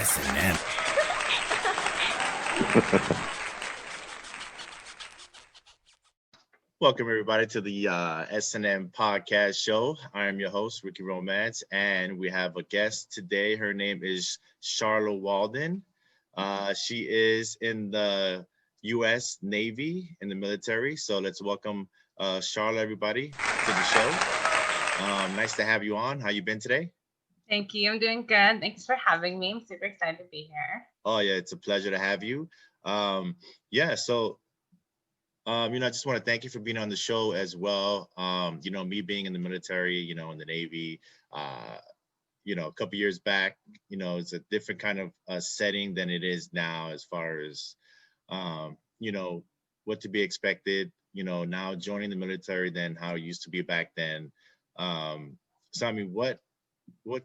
S&M. Welcome everybody to the S&M podcast show. I am your host, Ricky Romance, and we have a guest today. Her name is Sharla Walden. She is in the U.S. Navy in the military. So let's welcome Sharla, everybody, to the show. Nice to have you on. How you been today? Thank you. I'm doing good. Thanks for having me. I'm super excited to be here. Oh yeah, it's a pleasure to have you. Yeah, so I just want to thank you for being on the show as well. Me being in the military, in the Navy, a couple years back, it's a different kind of setting than it is now as far as, what to be expected, now joining the military than how it used to be back then. So, I mean, what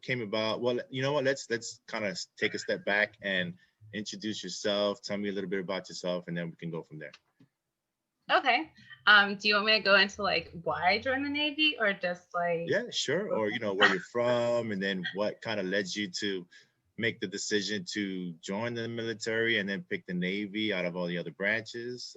came about? Well, you know what, let's kind of take a step back and introduce yourself. Tell me a little bit about yourself, and then we can go from there. Okay. Do you want me to go into like why I joined the Navy or just like Yeah, sure. Or where you're from, and then what kind of led you to make the decision to join the military and then pick the Navy out of all the other branches,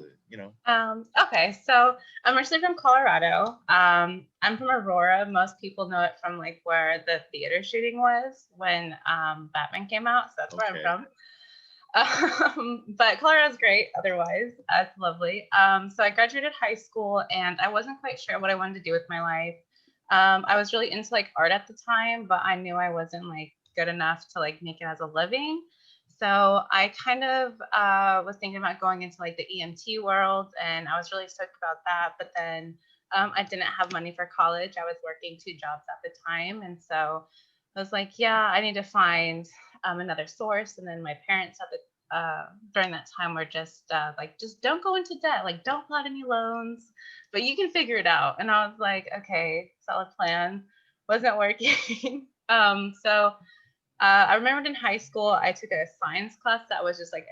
Okay, so I'm originally from Colorado. I'm from Aurora. Most people know it from like where the theater shooting was when Batman came out. So that's where I'm from. But Colorado's great otherwise. It's lovely. So I graduated high school and I wasn't quite sure what I wanted to do with my life. I was really into like art at the time, but I knew I wasn't like good enough to like make it as a living. So I kind of was thinking about going into like the EMT world, and I was really stoked about that. But then I didn't have money for college. I was working 2 jobs at the time, and so I was like, yeah, I need to find another source. And then my parents at the during that time were just like, just don't go into debt, like don't pull out any loans, but you can figure it out. And I was like, okay, solid plan. Wasn't working. So I remembered in high school I took a science class that was just like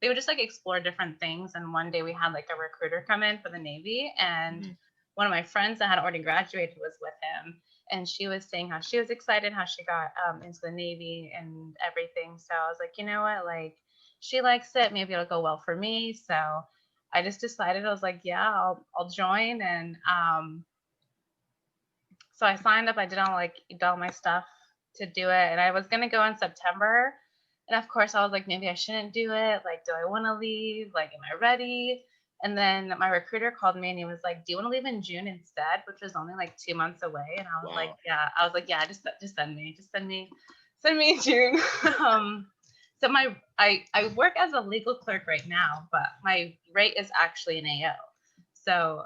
they would just like explore different things. And one day we had like a recruiter come in for the Navy, and one of my friends that had already graduated was with him, and she was saying how she was excited, how she got into the Navy and everything. So I was like, you know what, like she likes it, maybe it'll go well for me. So I just decided, I was like, yeah, I'll join. And so I signed up. I did all my stuff to do it, and I was gonna go in September. And of course, I was like, maybe I shouldn't do it. Like, do I want to leave? Like, am I ready? And then my recruiter called me and he was like, do you want to leave in June instead? Which was only like 2 months away. And I was like, yeah. I was like, yeah, just send me in June. So I work as a legal clerk right now, but my rate is actually an AO. So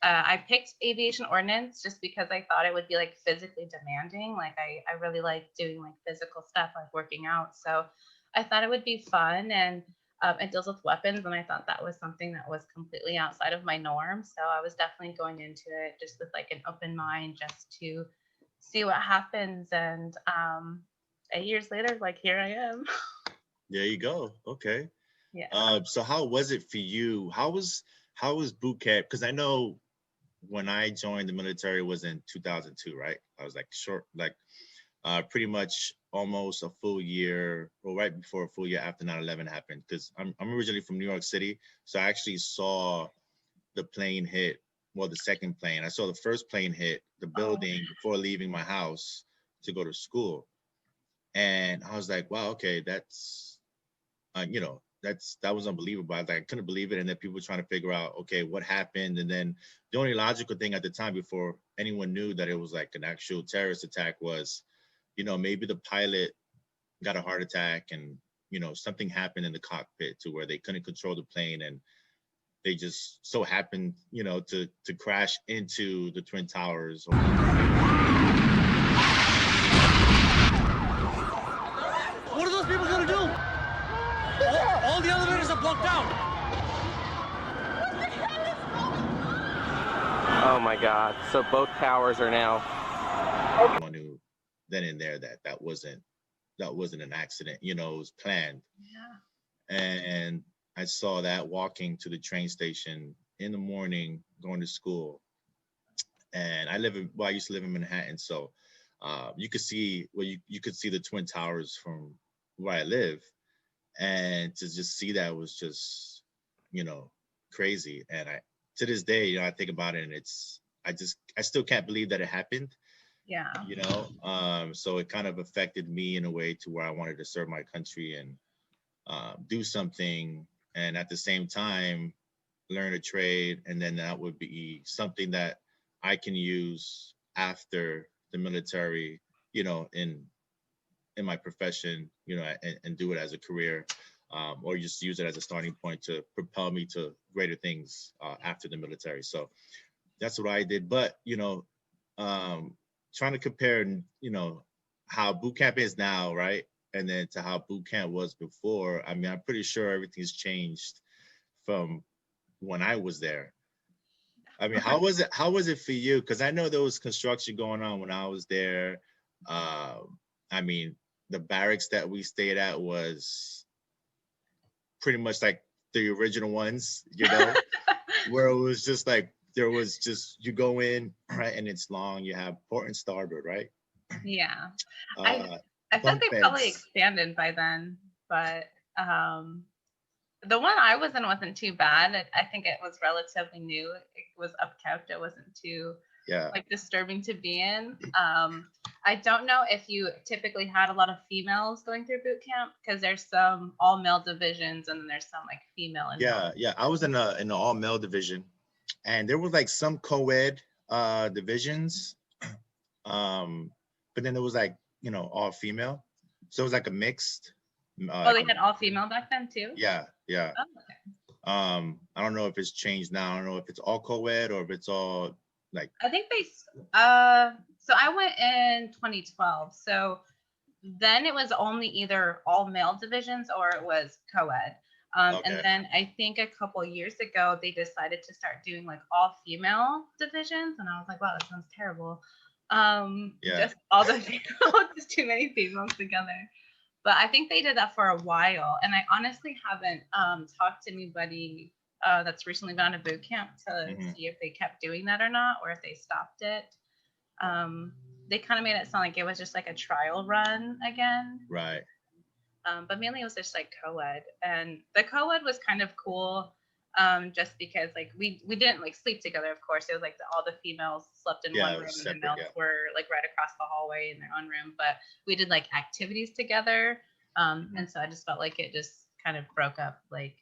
I picked aviation ordnance just because I thought it would be like physically demanding. Like I really like doing like physical stuff, like working out. So I thought it would be fun, and it deals with weapons. And I thought that was something that was completely outside of my norm. So I was definitely going into it just with like an open mind, just to see what happens. And 8 years later, like here I am. There you go. Okay. Yeah. So how was it for you? How was boot camp? Because I know when I joined the military was in 2002, right? I was like pretty much almost a full year, or right before a full year after 9/11 happened. Because I'm originally from New York City, so I actually saw the plane hit. Well, the second plane. I saw the first plane hit the building before leaving my house to go to school, and I was like, wow, okay, that's that was unbelievable. I couldn't believe it. And then people were trying to figure out, okay, what happened? And then the only logical thing at the time, before anyone knew that it was like an actual terrorist attack, was, maybe the pilot got a heart attack, and, something happened in the cockpit to where they couldn't control the plane, and they just so happened, to crash into the Twin Towers. What are those people gonna do? All the elevators are blocked out. Oh my God! So both towers are now. One who then and there that wasn't an accident. It was planned. Yeah. And I saw that walking to the train station in the morning, going to school. And I used to live in Manhattan, so You could see, well, you could see the Twin Towers from where I live, and to just see that was just, you know, crazy. And I, to this day, you know, I think about it, and I still can't believe that it happened. Yeah. You know, so it kind of affected me in a way to where I wanted to serve my country and do something, and at the same time learn a trade, and then that would be something that I can use after the military, you know, in my profession, you know, and do it as a career, or just use it as a starting point to propel me to greater things after the military. So that's what I did. But you know, trying to compare, you know, how boot camp is now, right, and then to how boot camp was before. I mean, I'm pretty sure everything's changed from when I was there. I mean, how was it? How was it for you? Because I know there was construction going on when I was there. I mean, the barracks that we stayed at was pretty much like the original ones, you know, where it was just like there was just you go in, right, and it's long. You have port and starboard, right? Yeah. I Uh, I feel like bunk they probably beds. expanded by then, but the one I was in wasn't too bad. I think it was relatively new. It was upkept. It wasn't too Yeah. like disturbing to be in. I don't know if you typically had a lot of females going through boot camp because there's some all male divisions and then there's some like female and male. Yeah. I was in the all male division, and there was like some co-ed divisions, um, but then it was like, you know, all female, so it was like a mixed. Oh, Like they had all female back then too? yeah. Oh, okay. I don't know if it's changed now. I don't know if it's all co-ed or if it's all like I think so I went in 2012. So then it was only either all male divisions or it was co-ed. And okay. then I think a couple years ago they decided to start doing like all female divisions, and I was like, wow, that sounds terrible. Yeah. Just all the females, just too many females together. But I think they did that for a while, and I honestly haven't talked to anybody that's recently gone to boot camp to Mhm. see if they kept doing that or not, or if they stopped it. Um, they kind of made it sound like it was just like a trial run again. Right. But mainly it was just like co-ed, and the co-ed was kind of cool, just because like we didn't like sleep together. Of course, it was like all the females slept in Yeah, one it room was and the separate. males Yeah. were like right across the hallway in their own room. But we did like activities together, and so I just felt like it just kind of broke up like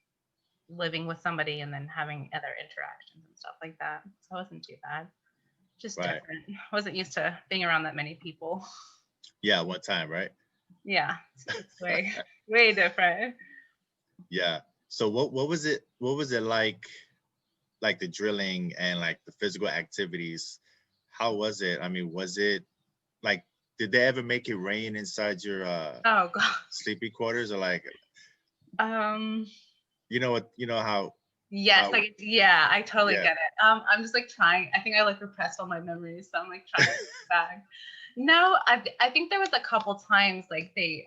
living with somebody and then having other interactions and stuff like that. So it wasn't too bad. Just Right. different. Wasn't used to being around that many people. Yeah. One time, right? Yeah, it's way different. Yeah. So what was it? What was it like the drilling and like the physical activities? How was it? I mean, was it like, did they ever make it rain inside your Oh god. sleeping quarters, or like, Um. you know what, you know how Yes. Like. Yeah. I totally yeah. get it. I'm just like trying. I think I like repressed all my memories, so I'm like trying to think back. No, I think there was a couple times like they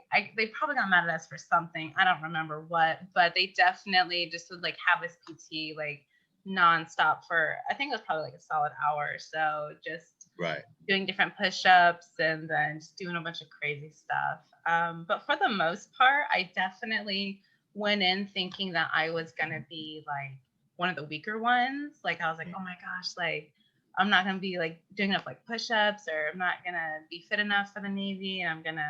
probably got mad at us for something. I don't remember what, but they definitely just would like have us PT like nonstop for I think it was probably like a solid hour or so, just Right. doing different push-ups and then just doing a bunch of crazy stuff. But for the most part, I definitely went in thinking that I was gonna be like one of the weaker ones. Like I was like, oh my gosh, like I'm not gonna be like doing enough like push-ups, or I'm not gonna be fit enough for the Navy, and I'm gonna,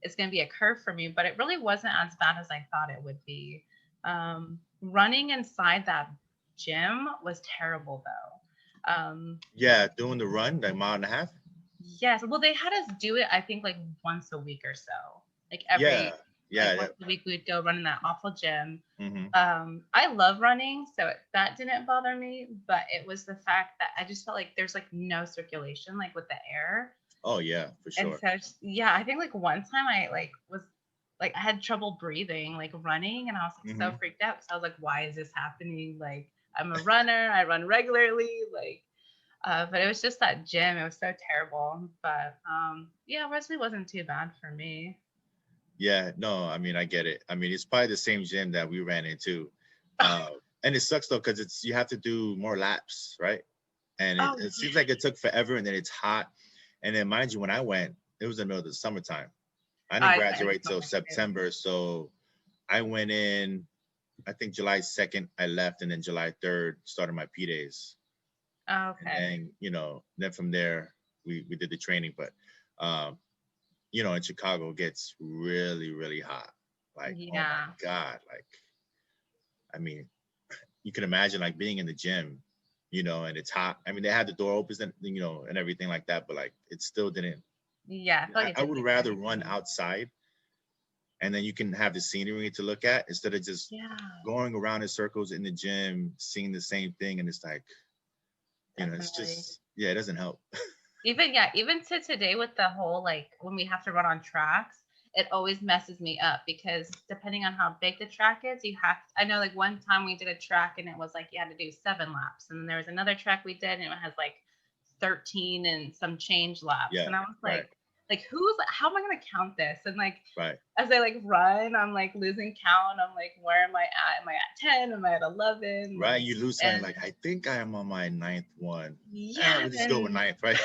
it's gonna be a curve for me. But it really wasn't as bad as I thought it would be. Running inside that gym was terrible though. Yeah, doing the run, like mile and a half. Yes, well, they had us do it, I think, like once a week or so. Like Yeah. like Yeah. once a week we'd go run in that awful gym. Hmm. I love running, so that didn't bother me, but it was the fact that I just felt like there's like no circulation like with the air. Oh yeah, for And sure. so yeah, I think like one time I like was like I had trouble breathing like running, and I was like Hmm. so freaked out because I was like, why is this happening? Like I'm a runner, I run regularly, like but it was just that gym. It was so terrible. But yeah, Wesley wasn't too bad for me. Yeah, no, I mean, I get it. I mean, it's probably the same gym that we ran into. Uh, and it sucks though, because you have to do more laps, right? And it Oh seems yeah. like it took forever, and then it's hot. And then mind you, when I went, it was in the middle of the summertime. I didn't I went in graduate till summer too. September. So I went in, I think July 2nd, I left, and then July 3rd started my P days. And Okay. then, then from there we did the training. But in Chicago it gets really, really hot. Like, oh my Yeah. God. Like, I mean, you can imagine like being in the gym, and it's hot. I mean, they had the door opens and and everything like that, but like it still didn't. Yeah. I feel like I it would took rather you run outside, and then you can have the scenery to look at instead of just Yeah. going around in circles in the gym, seeing the same thing, and it's like, it's Definitely. just, it doesn't help. Even to today with the whole like when we have to run on tracks, it always messes me up because depending on how big the track is, I know like one time we did a track and it was like you had to do 7 laps, and then there was another track we did and it has like 13 and some change laps, Yeah, and I was right, like how am I gonna count this? And like right. as I like run, I'm like losing count. I'm like, where am I at? Am I at 10? Am I at 11? Right, Like, you lose something and like, I think I am on my 9th one. yeah, We'll just go with and 9th, right?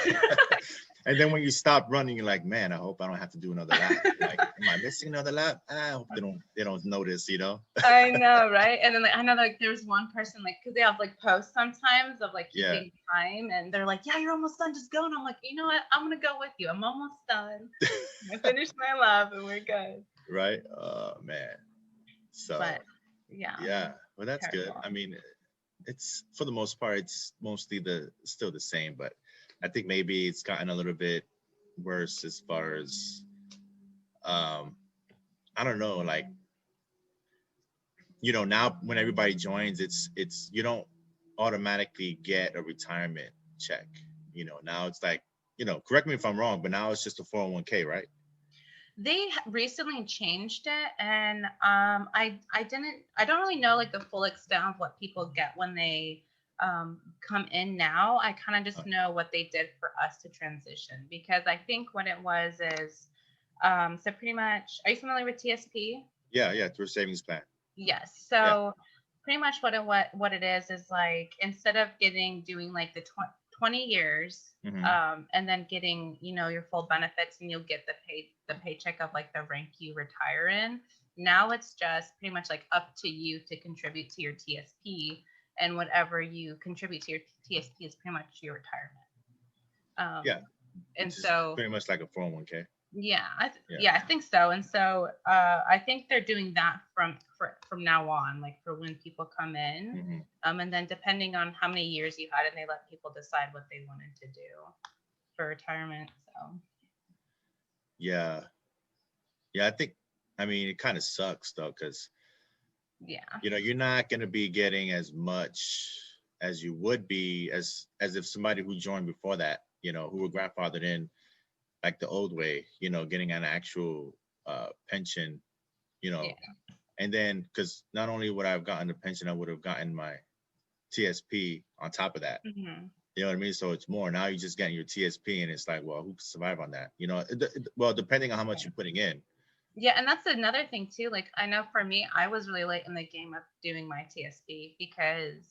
And then when you stop running, you're like, man, I hope I don't have to do another lap. Like, am I missing another lap? I hope they don't notice, I know, right? And then like, I know like there's one person like because they have like posts sometimes of like Yeah. keeping time, and they're like, yeah, you're almost done, just go. And I'm like, you know what? I'm gonna go with you. I'm almost done. I finished my lap and we're good. Right? Oh man. So But yeah, yeah, well that's good. terrible. I mean, it's for the most part, it's mostly still the same, but I think maybe it's gotten a little bit worse as far as I don't know, like now when everybody joins, it's you don't automatically get a retirement check. Now it's like, correct me if I'm wrong, but now it's just a 401k, right? They recently changed it, and I don't really know like the full extent of what people get when they come in now. I kind of just know what they did for us to transition, because I think what it was is so pretty much. Are you familiar with TSP? Yeah, through a savings plan. Yes. Yeah. So pretty much what it is like instead of doing like the 20 years and then getting your full benefits, and you'll get the paycheck of like the rank you retire in. Now it's just pretty much like up to you to contribute to your TSP, and whatever you contribute to your TSP is pretty much your retirement. Yeah. And Which is so pretty much like a 401k. yeah, I think so. And so I think they're doing that from now on, like for when people come in. And then depending on how many years you had, and they let people decide what they wanted to do for retirement. So Yeah, I mean, it kind of sucks though, because yeah, you're not going to be getting as much as you would be as if somebody who joined before that, who were grandfathered in like the old way, getting an actual pension, yeah. and then because not only would I have gotten the pension, I would have gotten my TSP on top of that. Mm-hmm. You know what I mean? So it's more. Now you're just getting your TSP, and it's like, well, who can survive on that? Well, depending on how much you're putting in. Yeah, and that's another thing too. Like I know for me, I was really late in the game of doing my TSP, because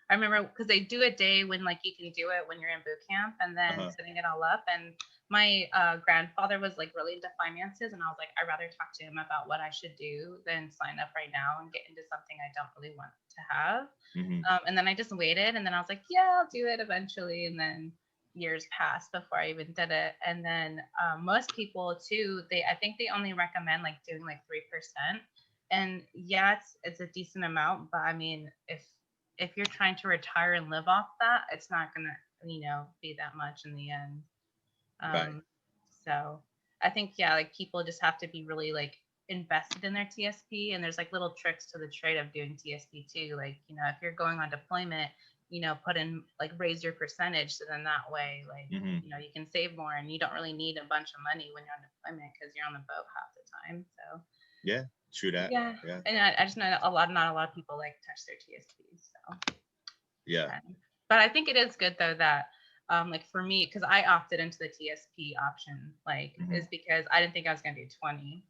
I remember because they do a day when like you can do it when you're in boot camp, and then setting it all up. And my grandfather was like really into finances, and I was like, I'd rather talk to him about what I should do than sign up right now and get into something I don't really want to have. And then I just waited, and then I was like, yeah, I'll do it eventually. And then years passed before I even did it. And then most people too, I think they only recommend like doing like 3%. And yeah, it's a decent amount, but I mean, if you're trying to retire and live off that, it's not gonna be that much in the end. Right. So I think like people just have to be really like invested in their TSP, and there's like little tricks to the trade of doing TSP too. Like if you're going on deployment, put in like raise your percentage, so then that way like you can save more, and you don't really need a bunch of money when you're on deployment because you're on the boat half the time. So yeah, true that. Yeah. And I just know not a lot of people like touch their TSPs. So yeah. But I think it is good though that like for me, because I opted into the TSP option, like is because I didn't think I was gonna do 20.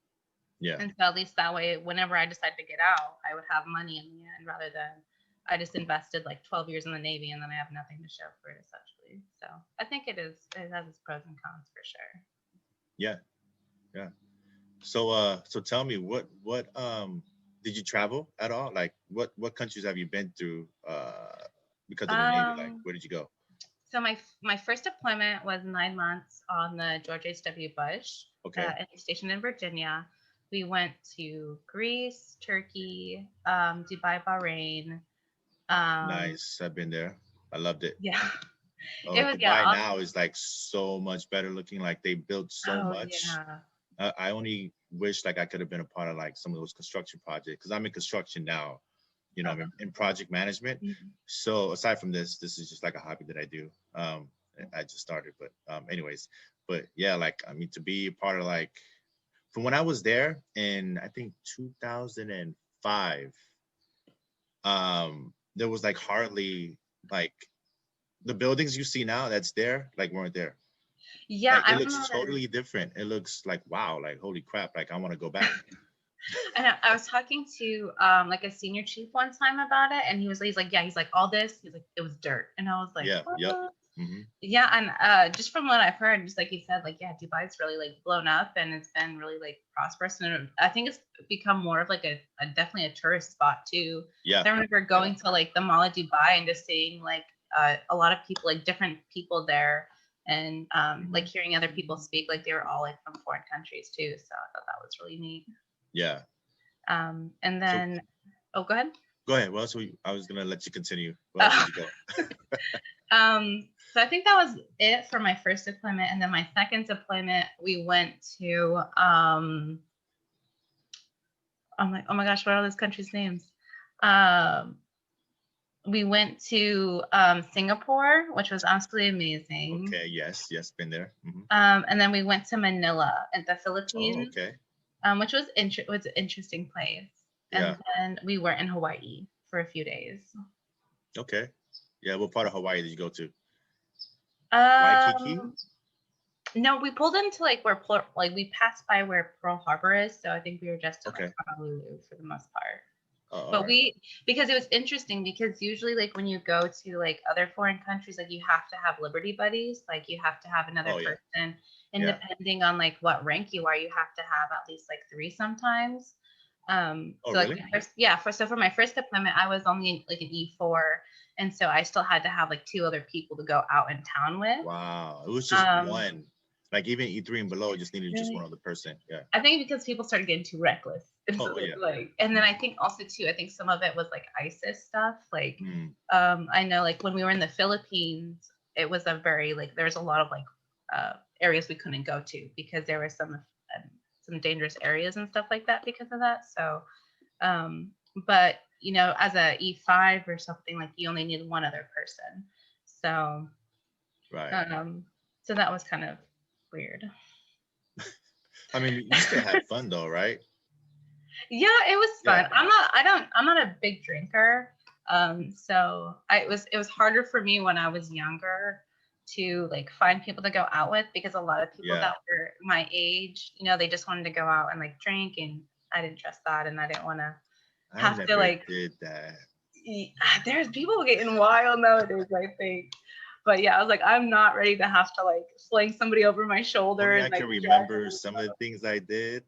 Yeah. And so at least that way, whenever I decide to get out, I would have money in the end, rather than I just invested like 12 years in the Navy and then I have nothing to show for it essentially. honestly. So I think it has its pros and cons for sure. Yeah, yeah. So tell me, what did you travel at all? Like, what countries have you been through? Because of the Navy, like, Um, where did you go? so my first deployment was 9 months on the George H.W. Bush, Okay, and stationed in Virginia. We went to Greece, Turkey, Dubai, Bahrain. Um, nice. I've been there. I loved it. yeah, it Oh, was Dubai yeah. now is like so much better looking. Like they built so Oh much. yeah. I only wish like I could have been a part of like some of those construction projects because I'm in construction now. I'm Okay. in project management. Mhm. So aside from this is just like a hobby that I do. I just started, but anyways, but yeah, like I mean to be a part of like from when I was there in I think 2005, there was like hardly like the buildings you see now that's there like weren't there. Yeah, Like I it looks remember. totally different. It looks like wow, like holy crap, like I want to go back. And I was talking to like a senior chief one time about it, and he's like, yeah, he's like all this. He's like, it was dirt, and I was like, Yeah, yep. what? Hmm. Yeah, and just from what I've heard, just like you said, like yeah, Dubai's really like blown up, and it's been really like prosperous, and I think it's become more of like a definitely a tourist spot too. Yeah, I remember yeah. going to like the Mall of Dubai and just seeing like a lot of people, like different people there, and like Mhm. hearing other people speak, like they were all like from foreign countries too. So I thought that was really neat. Yeah. And So then, oh, go ahead. go ahead. Well, so I was gonna let you continue. Where else Uh, did you go? so I think that was it for my first deployment, and then my second deployment, we went to I'm like, oh my gosh, what are those countries' names? Um, we went to Singapore, which was absolutely amazing. Okay. Yes. Yes. Been there. Hmm. And then we went to Manila in the Oh, Philippines, okay. which was an interesting place. Yeah. And then we were in Hawaii for a few days. Okay. Yeah. What part of Hawaii did you go to? Waikiki. Um, no, we pulled into like like we passed by where Pearl Harbor is, so I think we were just in like Okay. Honolulu for the most part. Oh, all But right. because it was interesting because usually like when you go to like other foreign countries, like you have to have Liberty buddies, like you have to have another Oh, yeah. person, and Yeah. depending on like what rank you are, you have to have at least like three sometimes. Oh, So like really? for my first deployment, I was only like an E4, and so I still had to have like two other people to go out in town with. Wow. It was just Um, one. Like even E3 and below, just needed just one really, other person. Yeah. I think because people started getting too reckless. And so Oh, yeah. like, and then I think also too, I think some of it was like ISIS stuff. Like, Mm. I know like when we were in the Philippines, it was a very like there's a lot of like areas we couldn't go to because there were some dangerous areas and stuff like that because of that. So, but as a E5 or something, like you only need one other person. So, Right. um, so that was kind of weird. I mean, you still had fun though, right? Yeah, it was fun. Yeah. I'm not a big drinker. So it was harder for me when I was younger to like find people to go out with because a lot of people Yeah. that were my age, they just wanted to go out and like drink, and I didn't trust that, and I didn't want to I have to never like did that. there's people getting wild nowadays, I think. But yeah, I was like, I'm not ready to have to like fling somebody over my shoulder Only and I like can drag remember them some of the things I did.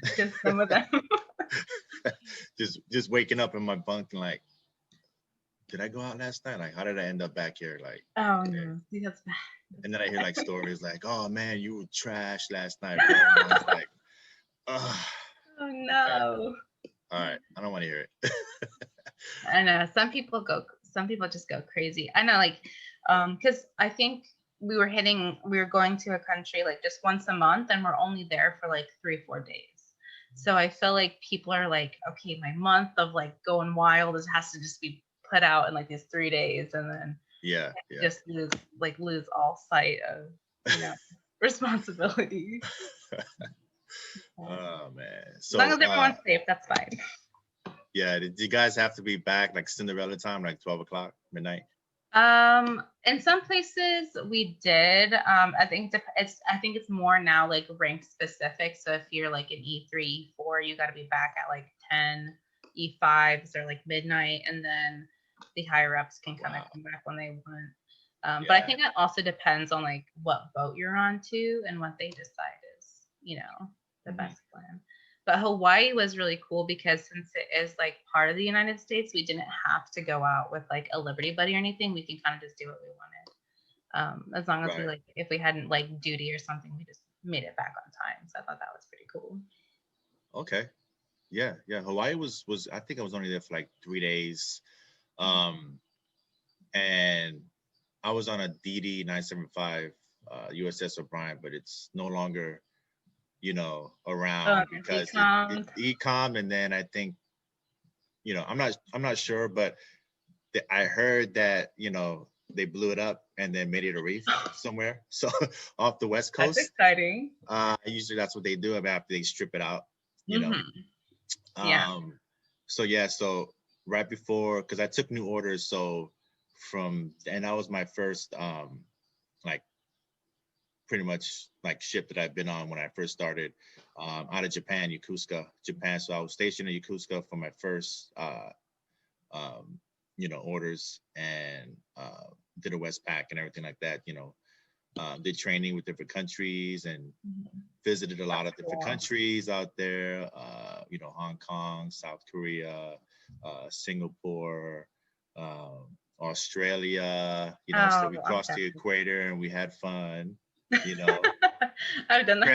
because some of them. Just waking up in my bunk and like, did I go out last night? Like, how did I end up back here? Like, Oh okay. no, see, that's bad. And then I hear like stories like, oh man, you were trash last night, bro. And I was like, oh, Oh okay. no. All right. I don't want to hear it. I know some people just go crazy. I know like because I think we were going to a country like just once a month and we're only there for like 3 or 4 days. So I feel like people are like, okay, my month of like going wild has to just be put out in like these 3 days, and then Yeah. Yeah. just lose all sight of responsibility. Oh man. As long So as everyone's safe, that's fine. yeah, did you guys have to be back like Cinderella time, like 12 o'clock, midnight? In some places we did. I think it's more now like rank specific. So if you're like an E3, E4, you got to be back at like 10. E5s are like midnight, and then the higher ups can kind of Wow. come back when they want. But I Yeah. think it also depends on like what boat you're on too and what they decide is, the Mhm. best plan. But Hawaii was really cool because since it is like part of the United States, we didn't have to go out with like a Liberty Buddy or anything. We can kind of just do what we wanted. As long as we Right. like, if we hadn't like duty or something, we just made it back on time. So I thought that was pretty cool. Okay. Yeah. Yeah. Hawaii was I think I was only there for like 3 days. Um, and I was on a DD 975 USS O'Brien, but it's no longer, around because it Econ. ecom, and then I think, I'm not sure, but I heard that, they blew it up and then made it a reef somewhere. So off the West That's Coast. exciting. Usually that's what they do after they strip it out, you know. Hmm. Yeah. Um, so yeah, so right before, because I took new orders, so and that was my first like pretty much like ship that I've been on when I first started out of Japan, Yokosuka, Japan. So I was stationed in Yokosuka for my first um, orders, and did a Westpac and everything like that, did training with different countries and visited a lot of different Cool. countries out there, Hong Kong, South Korea, Singapore, Australia, so Oh, we I'm crossed the happy. equator and we had fun, I've done that.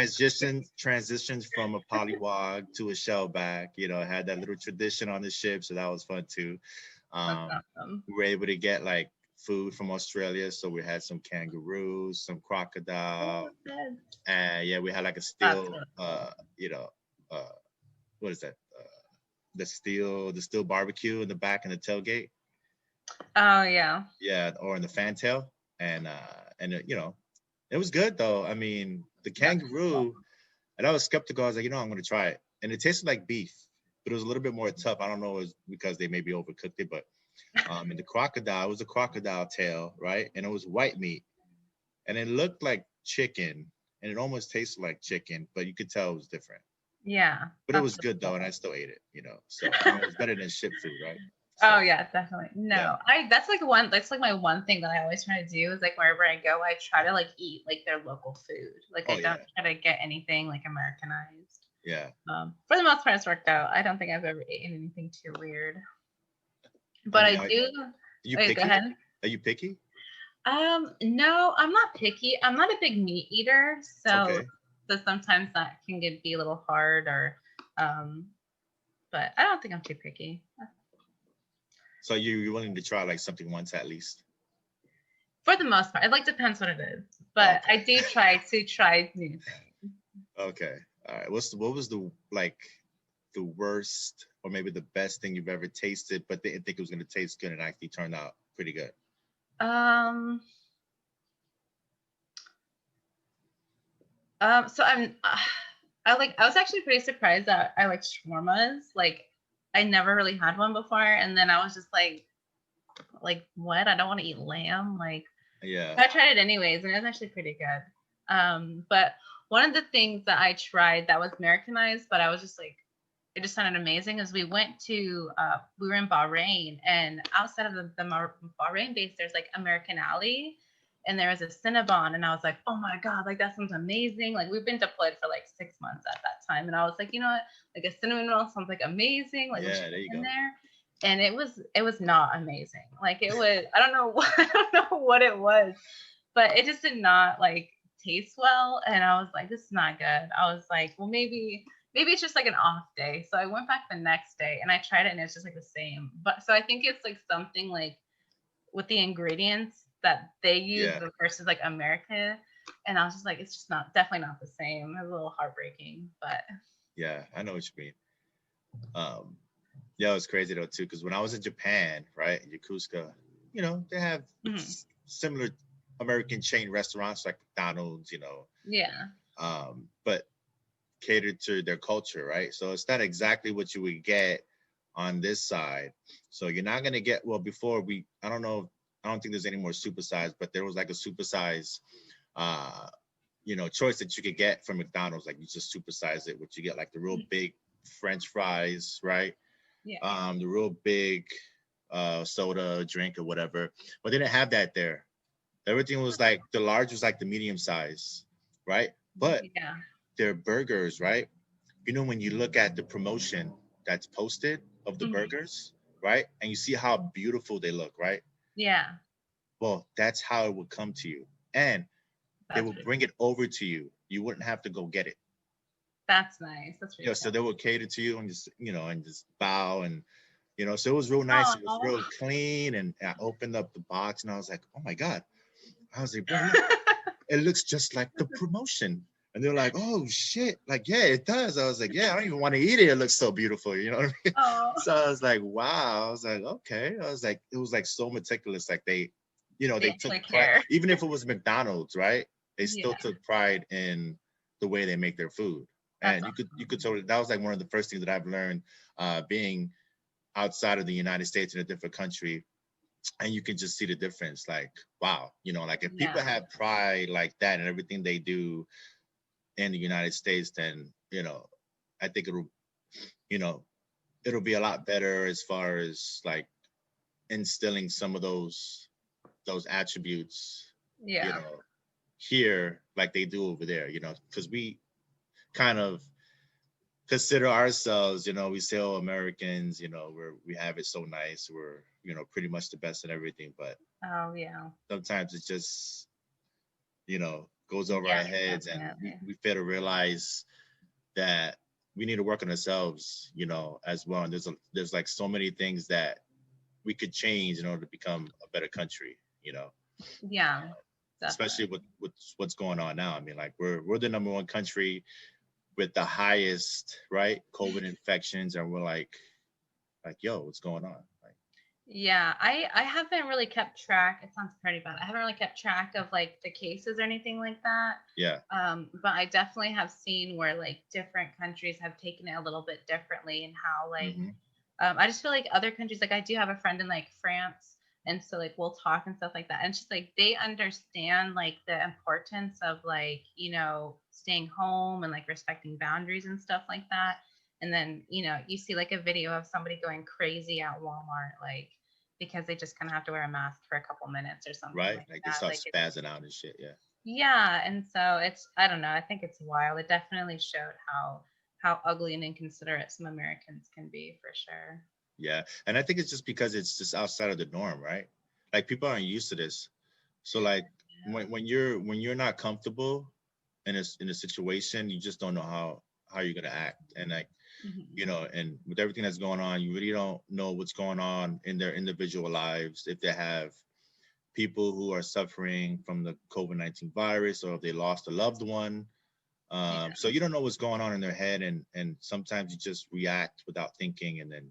transitions from a polywog to a shellback, had that little tradition on the ship. So that was fun too. That's Um, awesome. we were able to get like food from Australia. So we had some kangaroos, some crocodile, Oh, good. and yeah, we had like a That's steel, really cool. uh, what is that? The steel barbecue in the back in the tailgate. Oh yeah. Yeah, or in the fantail, and it was good though. I mean, the That's cool. kangaroo, and I was skeptical. I was like, I'm gonna try it, and it tasted like beef, but it was a little bit more tough. I don't know, it was because they maybe overcooked it, but and the crocodile, it was a crocodile tail, right? And it was white meat, and it looked like chicken, and it almost tasted like chicken, but you could tell it was different. Yeah, But it that's was really good though, and I cool. still ate it. So I mean, it was better than ship food, right? Oh So yeah, definitely. yeah, No, that's like my one thing that I always try to do is like wherever I go, I try to like eat like their local food. Like oh I don't yeah, try to get anything like Americanized. yeah. For the most part, it's worked out. I don't think I've ever eaten anything too weird. I But mean, I are do. you Wait, go picky? ahead. Are you picky? No, I'm not picky. I'm not a big meat eater, Okay. so sometimes that can be a little hard or um but I don't think I'm too picky. So you're willing to try like something once at least? For the most part, it like depends what it is. But I Okay. do try new things. Okay. All right. What was the worst or maybe the best thing you've ever tasted, but didn't think it was gonna taste good and actually turned out pretty good? Um so I was actually pretty surprised that I like shawarmas. Like I never really had one before and then I was just like what? I don't want to eat lamb. Like Yeah. I tried it anyways, and it was actually pretty good. But one of the things that I tried that was Americanized, but I was just like, it just sounded amazing. Is we were in Bahrain, and outside of the Bahrain base, there's like American Alley, and there was a Cinnabon, and I was like, oh my god, like that sounds amazing. Like we've been deployed for like 6 months at that time, and I was like, you know what, like a cinnamon roll sounds like amazing. Like we should Yeah. There you get in go. there and it was not amazing. Like it was, I don't know what I don't know what it was, but it just did not like taste well. And I was like, this is not good. I was like, well, maybe it's just like an off day. So I went back the next day and I tried it and it's just like the same. But so I think it's like something like with the ingredients that they use Yeah. versus like America. And I was just like, it's just definitely not the same. It was a little heartbreaking, but Yeah. I know what you mean. Um, yeah, it was crazy though too, because when I was in Japan, right, Yokosuka, they have mhm. similar American chain restaurants like McDonald's, Yeah. but catered to their culture, right? So it's not exactly what you would get on this side. So you're not gonna get, well, before I don't know, I don't think there's any more supersized, but there was like a supersize uh choice that you could get from McDonald's. Like you just supersize it, which you get like the real big French fries, right? Yeah. The real big soda drink or whatever, but they didn't have that there. Everything was like the large was like the medium size, right? But Yeah. their burgers, right? You know, when you look at the promotion that's posted of the Mhm. burgers, right? And you see how beautiful they look, right? Yeah. Well, that's how it would come to you. And they That's will really bring cool. it over to you. You wouldn't have to go get it. That's nice. That's You know, really so cool. they will cater to you and just, you know, and just bow and, you know, so it was real nice. It was Oh. real clean. And I opened up the box and I was like, oh my God. I was like, bro, look, it looks just like the promotion. And they're like, oh shit. Like, yeah, it does. I was like, yeah, I don't even want to eat it. It looks so beautiful. You know what I mean? Oh, So I was like, wow. I was like, okay. I was like, it was like so meticulous. Like they, you know, they they took actually pride, care. even if it was McDonald's, right? They still Yeah, took pride in the way they make their food. that's And you could awesome. totally, that was like one of the first things that I've learned being outside of the United States in a different country. And you can just see the difference. Like, wow, you know, like if people Yeah, have pride like that in everything they do in the United States, then, you know, I think it'll, you know, it'll be a lot better as far as like instilling some of those attributes, you yeah, know, here like they do over there, you know, because we kind of consider ourselves, you know, we say, oh, Americans, you know, we have it so nice, we're, you know, pretty much the best at everything, but oh yeah, sometimes it just, you know, goes over yeah, our heads, and definitely. we fail to realize that we need to work on ourselves, you know, as well. And there's like so many things that we could change in order to become a better country, you know, Yeah, especially definitely. with what's going on now. I mean, like we're the number one country with the highest, right, COVID infections, and we're like, yo, what's going on? Like, Yeah, I haven't really kept track. It sounds pretty bad. I haven't really kept track of like the cases or anything like that. yeah, But I definitely have seen where like different countries have taken it a little bit differently and how like hmm I just feel like other countries, like I do have a friend in like France, and so like we'll talk and stuff like that. And it's just like they understand like the importance of like, staying home and like respecting boundaries and stuff like that. And then, you see like a video of somebody going crazy at Walmart, like because they just kind of have to wear a mask for a couple minutes or something right. like Like they that. start Like it's, spazzing out and shit. Yeah. yeah. And so it's, I don't know, I think it's wild. It definitely showed how ugly and inconsiderate some Americans can be for sure. Yeah, and I think it's just because it's just outside of the norm, right? Like people aren't used to this. So like when you're not comfortable in a situation, you just don't know how you're gonna act. And like, Mhm. you know, and with everything that's going on, you really don't know what's going on in their individual lives, if they have people who are suffering from the COVID-19 virus, or if they lost a loved one. Yeah. So you don't know what's going on in their head, and sometimes you just react without thinking, and then,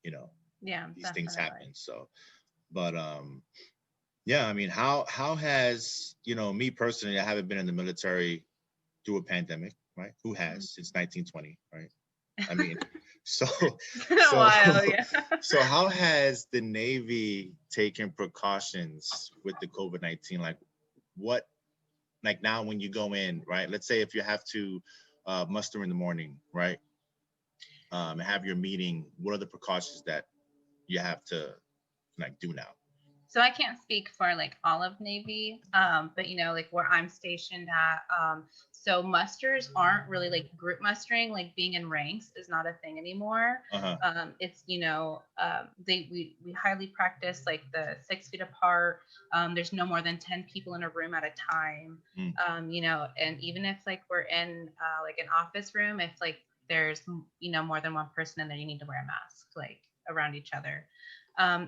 you know, Yeah, these things definitely. happen. So, but yeah, I mean, how has, you know, me personally, I haven't been in the military through a pandemic, right? Who Mhm. has since 1920, right? I mean, so It's been a so while, yeah. so how has the Navy taken precautions with the COVID-19? Like what, like now when you go in, right? Let's say if you have to muster in the morning, right? And have your meeting, what are the precautions that you have to like do now? So I can't speak for like all of Navy, but like where I'm stationed at, so musters aren't really like group mustering, like being in ranks is not a thing anymore. Uh-huh. It's we highly practice like the 6 feet apart. There's no more than 10 people in a room at a time. Mm, And even if like we're in like an office room, if like there's more than one person in there, you need to wear a mask like around each other.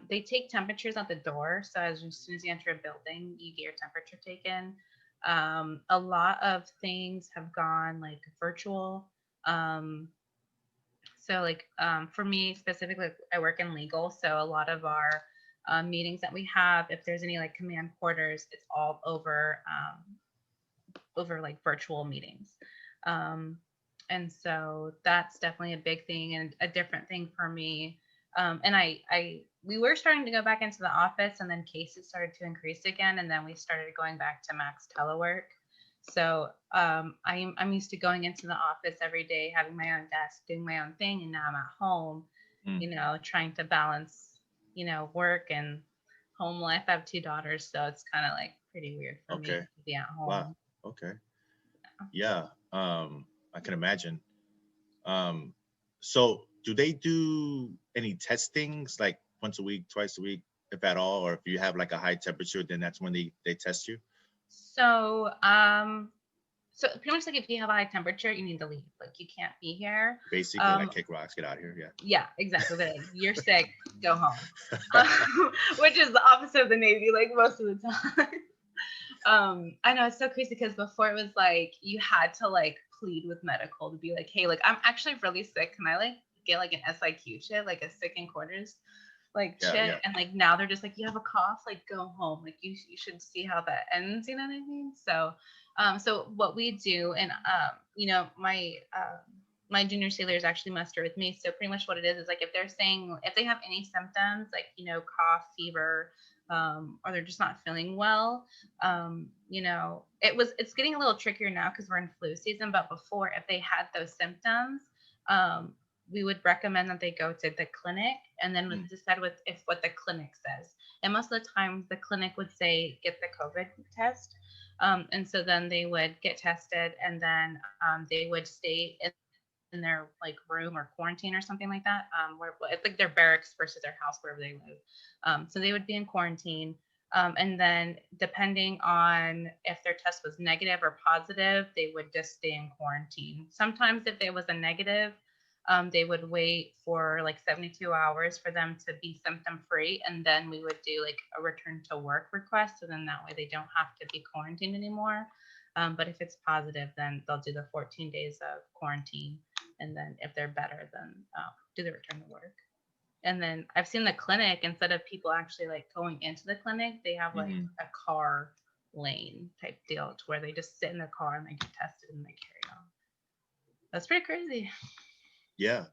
They take temperatures at the door. So as soon as you enter a building, you get your temperature taken. A lot of things have gone like virtual. Um, so like for me specifically, I work in legal. So a lot of our meetings that we have, if there's any like command quarters, it's all over like virtual meetings. Um, and so that's definitely a big thing and a different thing for me. And we were starting to go back into the office, and then cases started to increase again, and then we started going back to max telework. So I'm used to going into the office every day, having my own desk, doing my own thing, and now I'm at home, Mm. trying to balance, work and home life. I have two daughters, so it's kind of like pretty weird for me Okay. to be at Wow. home. Okay. Yeah. I can imagine. Um, so do they do any testings like once a week, twice a week, if at all, or if you have like a high temperature, then that's when they test you? So, so pretty much like if you have a high temperature, you need to leave. Like you can't be here. Basically, like Um, kick rocks, get out of here. yeah, exactly. They're like, you're sick, go home. Which is the opposite of the Navy, like most of the time. I know it's so crazy because before it was like you had to like plead with medical to be like, hey, like I'm actually really sick. Can I like get like an SIQ chit, like a sick in quarters like Yeah. chit? Yeah. And like now they're just like, you have a cough, like go home. Like you should see how that ends. You know what I mean? So what we do, and my junior sailors actually muster with me. So pretty much what it is like if they're saying if they have any symptoms like cough, fever, or they're just not feeling well, it's getting a little trickier now because we're in flu season. But before, if they had those symptoms, um, we would recommend that they go to the clinic and then Mm. decide what the clinic says. And most of the time, the clinic would say get the COVID test. And so then they would get tested, and then they would stay in their like room or quarantine or something like that. Where it's like their barracks versus their house wherever they live. So they would be in quarantine. And then depending on if their test was negative or positive, they would just stay in quarantine. Sometimes if it was a negative, they would wait for like 72 hours for them to be symptom free. And then we would do like a return to work request. So then that way they don't have to be quarantined anymore. But if it's positive, then they'll do the 14 days of quarantine. And then if they're better, then do the return to work. And then I've seen the clinic, instead of people actually like going into the clinic, they have like Mhm. a car lane type deal to where they just sit in their car and they get tested and they carry on. That's pretty crazy. Yeah.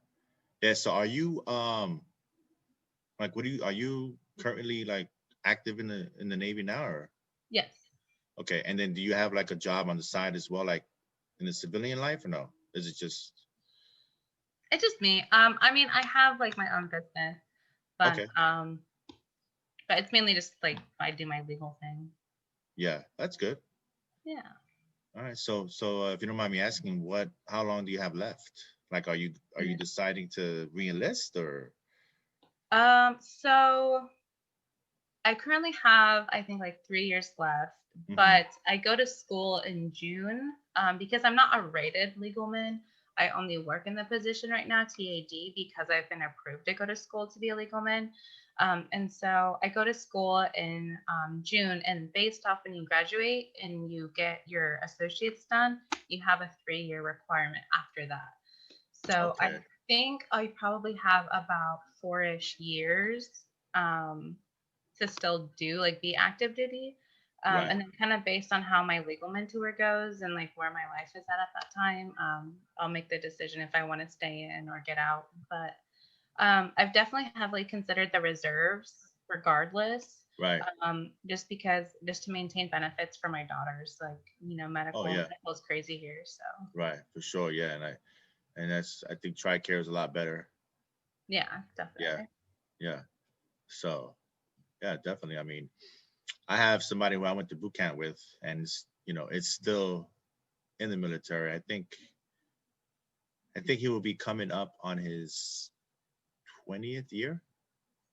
Yeah. So are you like are you currently like active in the Navy now, or Yes. okay? And then do you have like a job on the side as well, like in the civilian life, or no? Is it just It's just me. I mean, I have like my own business, but okay? it's mainly just like I do my legal thing. Yeah, that's good. Yeah. All right. So if you don't mind me asking, how long do you have left? Like, are you Yeah. deciding to re-enlist or? So I currently have, I think, like 3 years left, Mhm. but I go to school in June because I'm not a rated legalman. I only work in the position right now, TAD, because I've been approved to go to school to be a legalman. And so I go to school in June, and based off when you graduate and you get your associates done, you have a 3-year requirement after that. So I Okay. think I probably have about 4-ish years. Um, to still do like be active duty. Right. And then kind of based on how my legal mentor goes and like where my life is at that time, I'll make the decision if I want to stay in or get out. But I've definitely heavily considered the reserves regardless, Right. just to maintain benefits for my daughters, like, Oh medical yeah. is crazy here. So Right. For sure. Yeah. And that's I think TRICARE is a lot better. yeah, Yeah. definitely. Yeah. So yeah, definitely. I mean, I have somebody who I went to boot camp with, and it's still in the military. I think he will be coming up on his 20th year.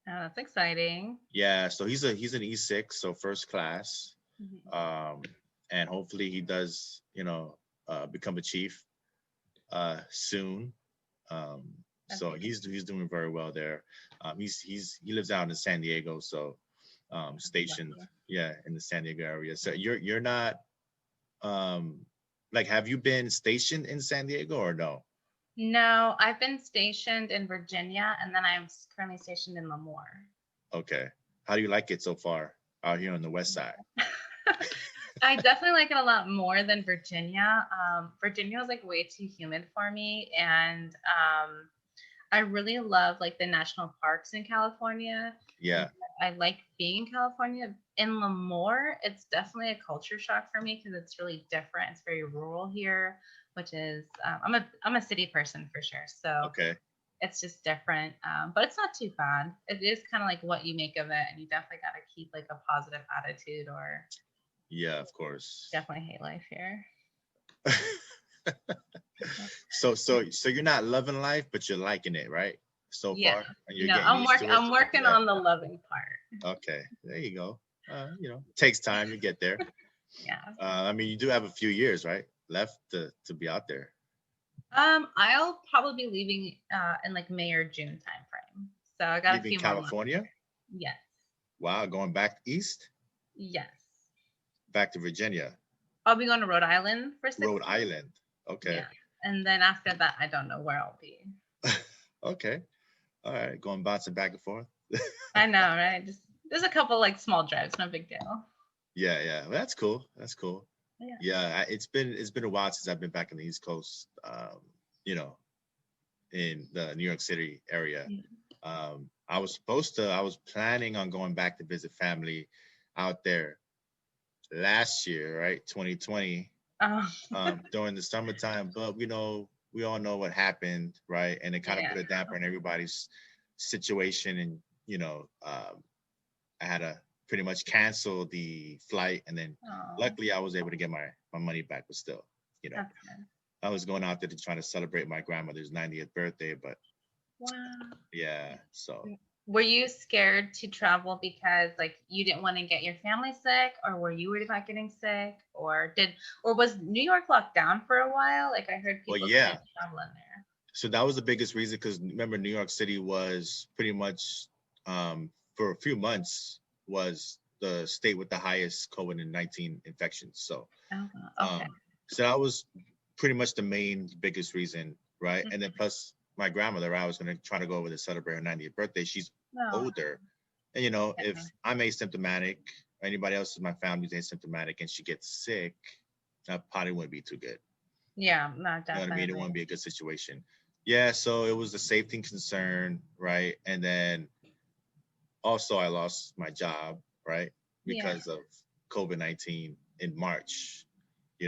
Oh, that's exciting. Yeah, so he's an E6, so first class. Mhm. Um, and hopefully he does, become a chief soon. Um, That'd so be good. he's doing very well there. He lives out in San Diego, so stationed, Lucky. yeah, in the San Diego area. So you're not um like, have you been stationed in San Diego or no? No, I've been stationed in Virginia, and then I'm currently stationed in Lemoore. Okay. How do you like it so far out here on the west side? I definitely like it a lot more than Virginia. Virginia was like way too humid for me, and I really love like the national parks in California, and Yeah. I like being in California. In Lemoore, it's definitely a culture shock for me because it's really different. It's very rural here, which is I'm a city person for sure. So Okay. it's just different. But it's not too bad. It is kind of like what you make of it, and you definitely got to keep like a positive attitude, or Yeah, of course. definitely hate life here. So you're not loving life, but you're liking it, right? So Yeah, far, and you're no, getting used to it. I'm working Yeah. on the loving part. Okay. There you go. Takes time to get there. Yeah. I mean, you do have a few years, right, left to be out there. I'll probably be leaving in like May or June time frame. So I got a Leaving few more months. California. Yes. Wow, going back east, Yes. back to Virginia, I'll be going to Rhode Island for 6 Rhode months. Island. Okay. Yeah. And then after that, I don't know where I'll be. Okay. All right. Going bouncing back and forth. I know, right? Just there's a couple like small drives, no big deal. Yeah, yeah. Well, that's cool. That's cool. Yeah. Yeah, it's been a while since I've been back in the East Coast. You know, in the New York City area. Yeah. I was planning on going back to visit family out there last year, right? 2020, Oh, during the summertime, but we all know what happened, right? And it kind of yeah. put a damper in everybody's situation. And, I had to pretty much cancel the flight. And then Oh, luckily I was able to get my money back, but still, you know, that's good. I was going out there to try to celebrate my grandmother's 90th birthday, but Wow. yeah, so Were you scared to travel because like you didn't want to get your family sick, or were you worried about getting sick, or was New York locked down for a while? Like I heard well, people yeah. couldn't travel in there. So that was the biggest reason because remember, New York City was pretty much for a few months was the state with the highest COVID-19 infections. So Oh, okay. so that was pretty much the main biggest reason, right? And then plus my grandmother, I was gonna try to go over to celebrate her 90th birthday. She's No. older, and if Yeah. I'm asymptomatic, or anybody else in my family is asymptomatic, and she gets sick, that probably wouldn't be too good. Yeah, no, You know what I mean? It definitely. wouldn't be a good situation. Yeah, so it was a safety concern, right? And then also I lost my job, right? Yeah. Because of COVID-19 in March.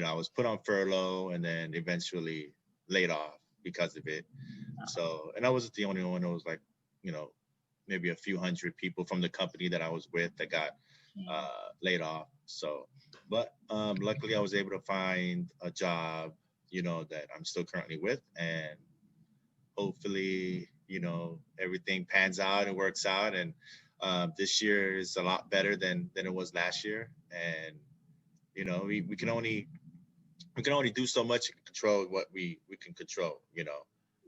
I was put on furlough and then eventually laid off because of it. Oh, So, and I wasn't the only one. It was like, maybe a few hundred people from the company that I was with that got yeah. laid off. So, but luckily I was able to find a job, that I'm still currently with, and hopefully, everything pans out and works out. And this year is a lot better than it was last year. And we can only do so much to control what we can control.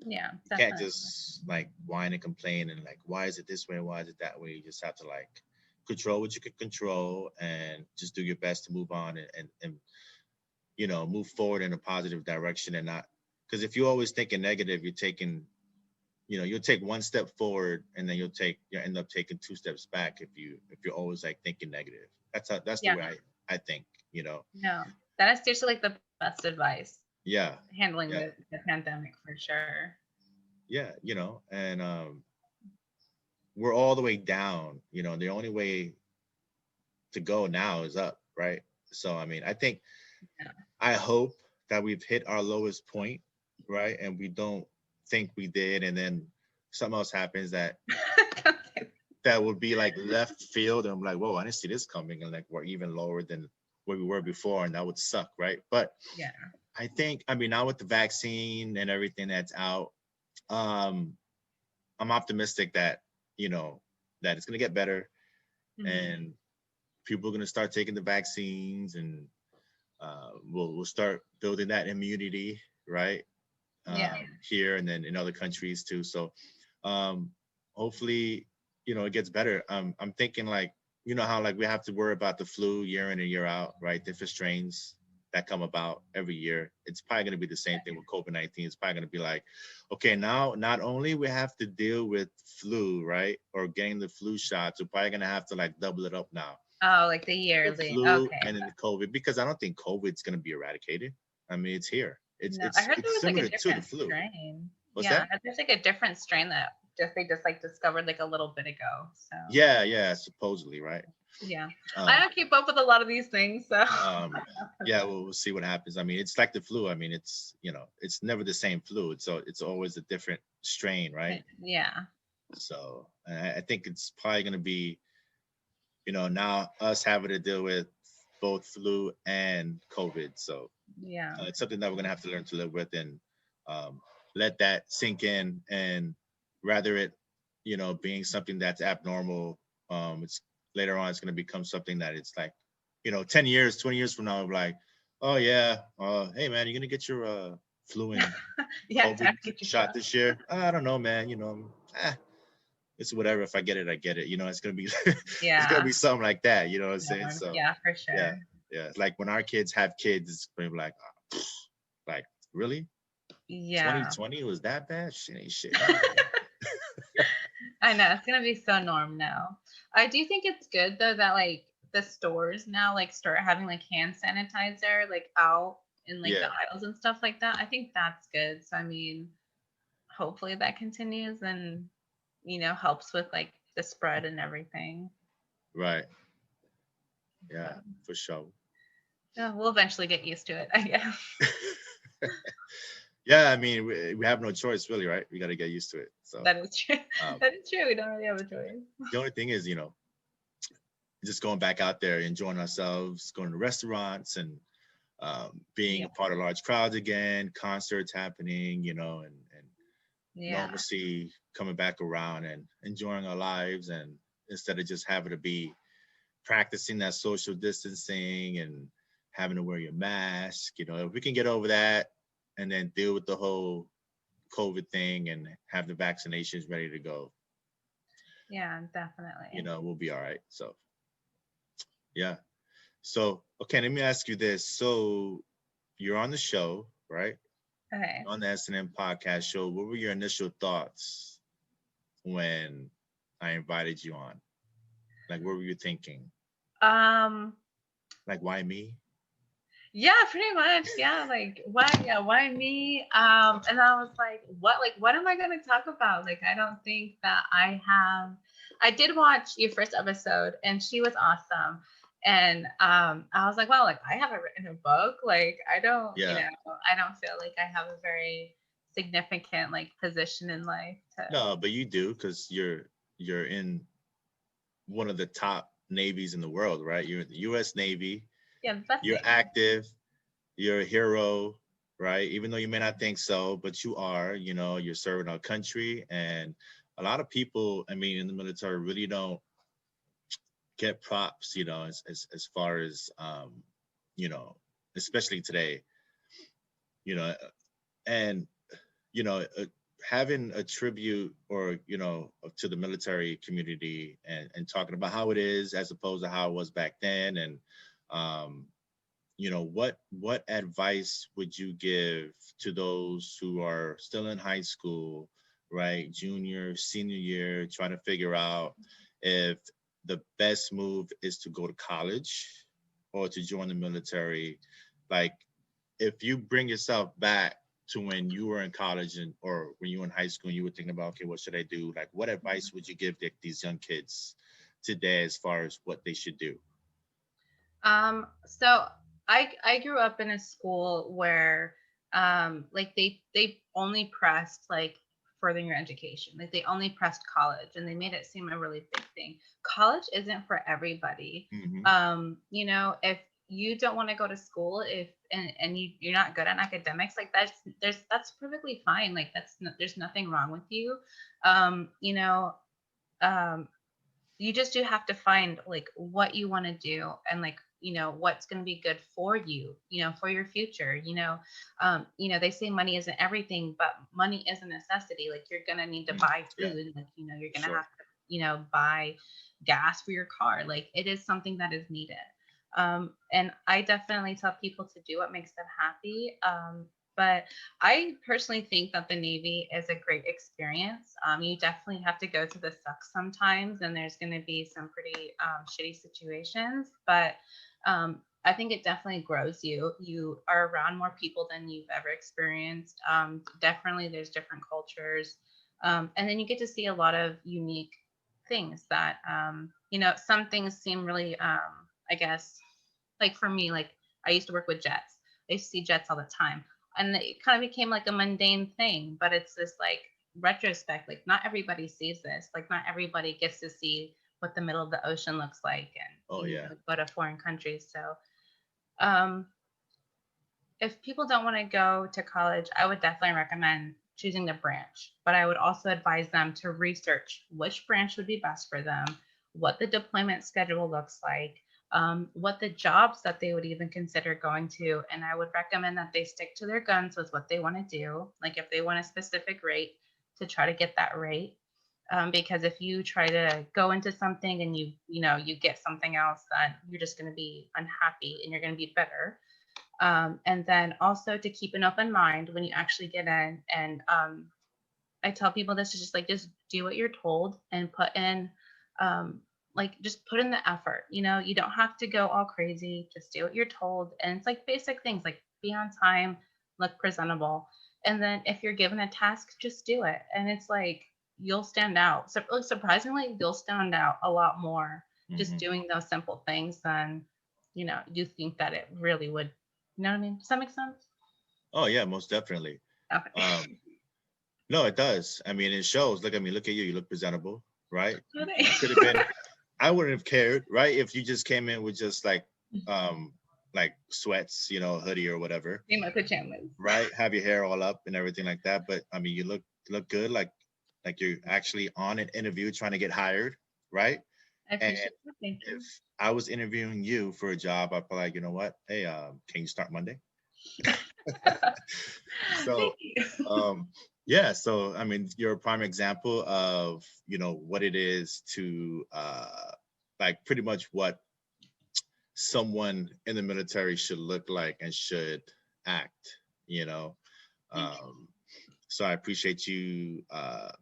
Yeah, You can't definitely. just like whine and complain and like, why is it this way? Why is it that way? You just have to like control what you can control and just do your best to move on and move forward in a positive direction, and not because if you're always thinking negative, you'll take one step forward and then you'll end up taking two steps back if you're always like thinking negative. That's the Yeah. way I think. No, that is seriously like the best advice Yeah, handling yeah, the pandemic for sure. yeah. And we're all the way down. The only way to go now is up, right? So I mean, Yeah. I hope that we've hit our lowest point, right? And we don't think we did, and then something else happens that would be like left field, and I'm like, whoa, I didn't see this coming, and like we're even lower than where we were before, and that would suck, right? But Yeah. I mean, now with the vaccine and everything that's out, um, I'm optimistic that that it's gonna get better, Mhm. and people are gonna start taking the vaccines, and we'll start building that immunity, right? Yeah. Here and then in other countries too. So um, hopefully, it gets better. I'm thinking like, how like we have to worry about the flu year in and year out, right? Different strains that come about every year. It's probably going to be the same thing with COVID-19. It's probably going to be like, okay, now not only we have to deal with flu, right? Or getting the flu shots, we're probably going to have to like double it up now. Oh, like the The yearly. flu Okay. and then the COVID, because I don't think COVID's going to be eradicated. I mean, it's here. It's No, I it's heard there it's was like a similar to the different flu. strain. What's Yeah, I that? heard there's like a different strain that they just like discovered like a little bit ago. So Yeah, supposedly, right? Yeah. I Um, don't keep up with a lot of these things, so yeah, we'll see what happens. I mean, it's like the flu. I mean, it's it's never the same flu. It's always a different strain, right? yeah. So I think it's probably going to be, now us having to deal with both flu and COVID. So Yeah. it's something that we're going to have to learn to live with, and um, let that sink in, and rather it, being something that's abnormal. It's later on, it's going to become something that it's like, 10 years, 20 years from now, like, oh yeah, hey man, you're going to get your flu and Yeah, COVID time to get your shot shot. this year. I don't know, man. It's whatever. If I get it, I get it. It's gonna be it's gonna Yeah. be something like that. You know what I'm saying? Yeah, So yeah, for yeah, sure. yeah. Like when our kids have kids, it's gonna be like, like really, Yeah. 2020 was that bad? Shit ain't shit now, man. I know it's gonna be so norm now. I do think it's good though that like the stores now like start having like hand sanitizer like out in like the Yeah, aisles and stuff like that. I think that's good. So I mean, hopefully that continues and helps with like the spread and everything. right. Yeah, So for sure. yeah, we'll eventually get used to it, I guess. Yeah, I mean, we have no choice, really, right? We got to get used to it. So That is true. um, That is true. We don't really have a choice. the only thing is, just going back out there, enjoying ourselves, going to restaurants, and being Yeah. a part of large crowds again, concerts happening, and Yeah. normalcy coming back around, and enjoying our lives, and instead of just having to be practicing that social distancing and having to wear your mask, if we can get over that and then deal with the whole COVID thing and have the vaccinations ready to go, Yeah, definitely. we'll be all right. So yeah. So okay, let me ask you this. So you're on the show, right? Okay. On the S&M podcast show. What were your initial thoughts when I invited you on? Like, what were you thinking? Um, Like, why me? yeah, pretty much. Yeah, like why me? And I was like, what am I gonna talk about? Like, I don't think that I did watch your first episode and she was awesome. And I was like, well, like I haven't written a book. Like I don't, Yeah. I don't feel like I have a very significant like position in life to No, but you do, because you're in one of the top navies in the world, right? You're in the U.S. Navy. yeah, the best You're name. active. You're a hero, right? Even though you may not think so, but you are. You're serving our country, and a lot of people, I mean, in the military, really don't get props, as far as you know, especially today, you know, and you know, uh, having a tribute, or to the military community, and talking about how it is as opposed to how it was back then, and um, what advice would you give to those who are still in high school, right? Junior, senior year, trying to figure out if the best move is to go to college or to join the military. Like, if you bring yourself back to when you were in college, or when you were in high school and you were thinking about, okay, what should I do? Like, what advice would you give these young kids today as far as what they should do? So I grew up in a school where like they only pressed like furthering your education. Like they only pressed college and they made it seem a really big thing. College isn't for everybody. Hmm. If you don't want to go to school, if and you're not good at academics, like that's perfectly fine. Like there's nothing wrong with you. Um, you know, um you just do have to find like what you want to do and like what's going to be good for you, for your future. They say money isn't everything, but money is a necessity. Like you're going to need to buy Yeah, food, like you're going to sure. have to buy gas for your car. Like it is something that is needed. And I definitely tell people to do what makes them happy. But I personally think that the Navy is a great experience. You definitely have to go through the suck sometimes, and there's going to be some pretty shitty situations. But I think it definitely grows you. You are around more people than you've ever experienced. Definitely, there's different cultures, and then you get to see a lot of unique things that some things seem really, I guess, like for me, like I used to work with jets. I used to see jets all the time. And it kind of became like a mundane thing, but it's this like retrospect. Like not everybody sees this. Like not everybody gets to see what the middle of the ocean looks like and Oh yeah. go to foreign countries. So um, if people don't want to go to college, I would definitely recommend choosing the branch, but I would also advise them to research which branch would be best for them, what the deployment schedule looks like, what the jobs that they would even consider going to. And I would recommend that they stick to their guns with what they want to do. Like if they want a specific rate, to try to get that rate. Because if you try to go into something and you get something else, then you're just going to be unhappy and you're going to be bitter. And then also to keep an open mind when you actually get in. And I tell people this is just do what you're told and put in, just put in the effort. You don't have to go all crazy. Just do what you're told. And it's like basic things like be on time, look presentable. And then if you're given a task, just do it. And it's like you'll stand out. So surprisingly, you'll stand out a lot more just doing those simple things than you think that it really would. You know what I mean? Does that make sense? Oh yeah, most definitely. Okay. No, it does. I mean, it shows. Look at me. Look at you. You look presentable, right? Okay. You could have been. I wouldn't have cared, right? If you just came in with just like sweats, hoodie or whatever, In my pajamas. right? Have your hair all up and everything like that. But I mean, you look good, like you're actually on an interview trying to get hired, right? I And appreciate it. Thank you. if I was interviewing you for a job, I'd be like, you know what? Hey, can you start Monday? So, Thank you. yeah. So, I mean, you're a prime example of, what it is to, like pretty much what someone in the military should look like and should act, you know. Thank you. So I appreciate you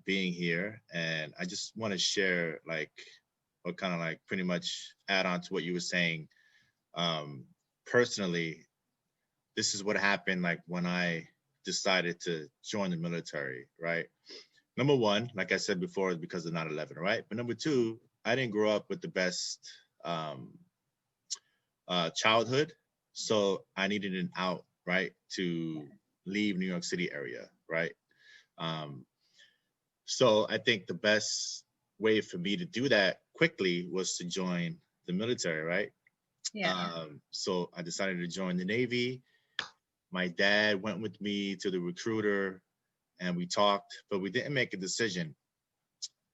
being here, and I just want to share like, or kind of like pretty much add on to what you were saying. Um, Personally, this is what happened like when I decided to join the military, right? Number one, like I said before, is because of 9/11, right? But number two, I didn't grow up with the best um, childhood, so I needed an out, right, to leave New York City area, right? Um, so I think the best way for me to do that quickly was to join the military, right? Yeah. So I decided to join the Navy. My dad went with me to the recruiter and we talked, but we didn't make a decision.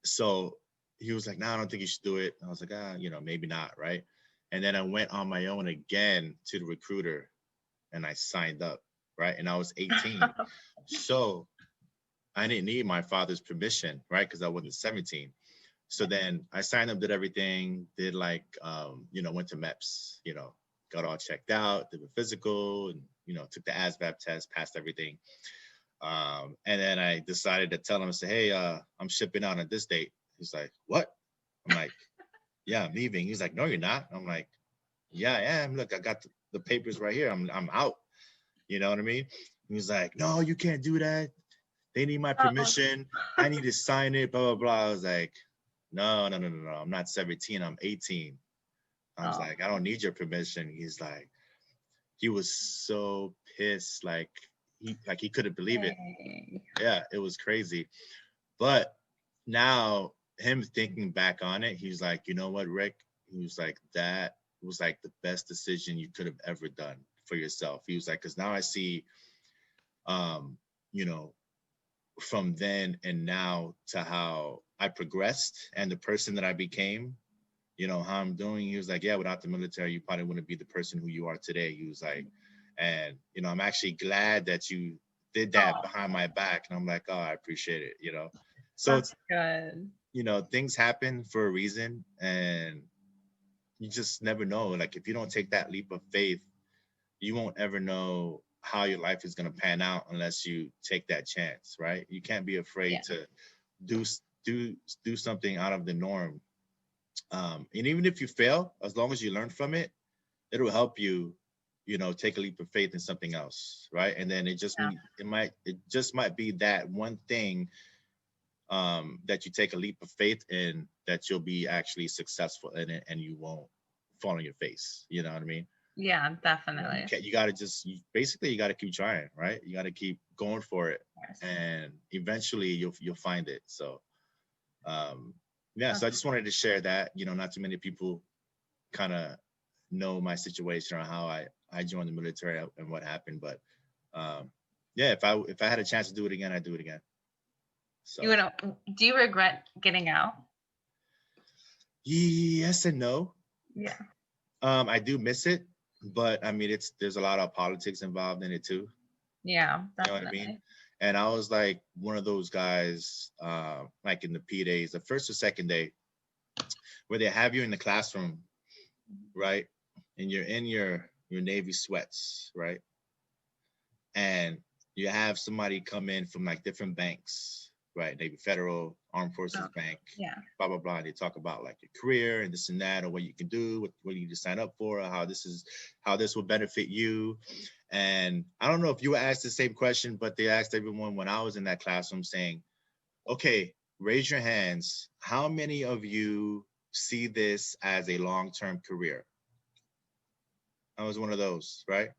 So he was like, "No, I don't think you should do it." I was like, maybe not, right? And then I went on my own again to the recruiter and I signed up, right? And I was 18. So I didn't need my father's permission, right? Because I wasn't 17. So then I signed up, did everything, did like, went to MEPS, got all checked out, did the physical and, took the ASVAB test, passed everything. And then I decided to tell him, say, hey, I'm shipping out on this date. He's like, what? I'm like, yeah, I'm leaving. He's like, no, you're not. I'm like, yeah, I am. Look, I got the papers right here. I'm out. You know what I mean? He's like, no, you can't do that. They need my Oh, permission. I need to sign it, blah, blah, blah. I was like, no, no, no, no, no. I'm not 17. I'm 18. I was oh, like, I don't need your permission. He's like, he was so pissed. He couldn't believe it. dang. Yeah, it was crazy. But now him thinking back on it, he's like, you know what, Rick? He was like, that was like the best decision you could have ever done for yourself. He was like, because now I see, um, you know, from then and now to how I progressed and the person that I became, how I'm doing. He was like, yeah, without the military, you probably wouldn't be the person who you are today. He was like, and, I'm actually glad that you did that Oh, behind my back. And I'm like, oh, I appreciate it. So that's it's, good. things happen for a reason and you just never know. Like if you don't take that leap of faith, you won't ever know how your life is going to pan out unless you take that chance, right? You can't be afraid Yeah. to do do something out of the norm. And even if you fail, as long as you learn from it, it'll help you, take a leap of faith in something else, right? And then Yeah. it just might be that one thing that you take a leap of faith in that you'll be actually successful in it and you won't fall on your face. You know what I mean? Yeah, You know, definitely. you got to just basically you got to keep trying, right? You got to keep going for it, Yes. and eventually you'll find it. So yeah, so I Okay. just wanted to share that. You know, not too many people kind of know my situation or how I joined the military and what happened, but yeah, if I had a chance to do it again, I'd do it again. You So know, do you regret getting out? yes and no. Yeah. I do miss it, but I mean, there's a lot of politics involved in it too. Yeah, You know what I mean? definitely. And I was like one of those guys, like in the P days, the first or second day, where they have you in the classroom, right? And you're in your Navy sweats, right? And you have somebody come in from like different banks, right? Navy Federal, Armed Forces Oh, Bank, yeah. blah blah blah. And they talk about like your career and this and that, or what you can do, what you need to sign up for, or how this will benefit you. And I don't know if you were asked the same question, but they asked everyone when I was in that classroom saying, okay, raise your hands. How many of you see this as a long-term career? I was one of those, right?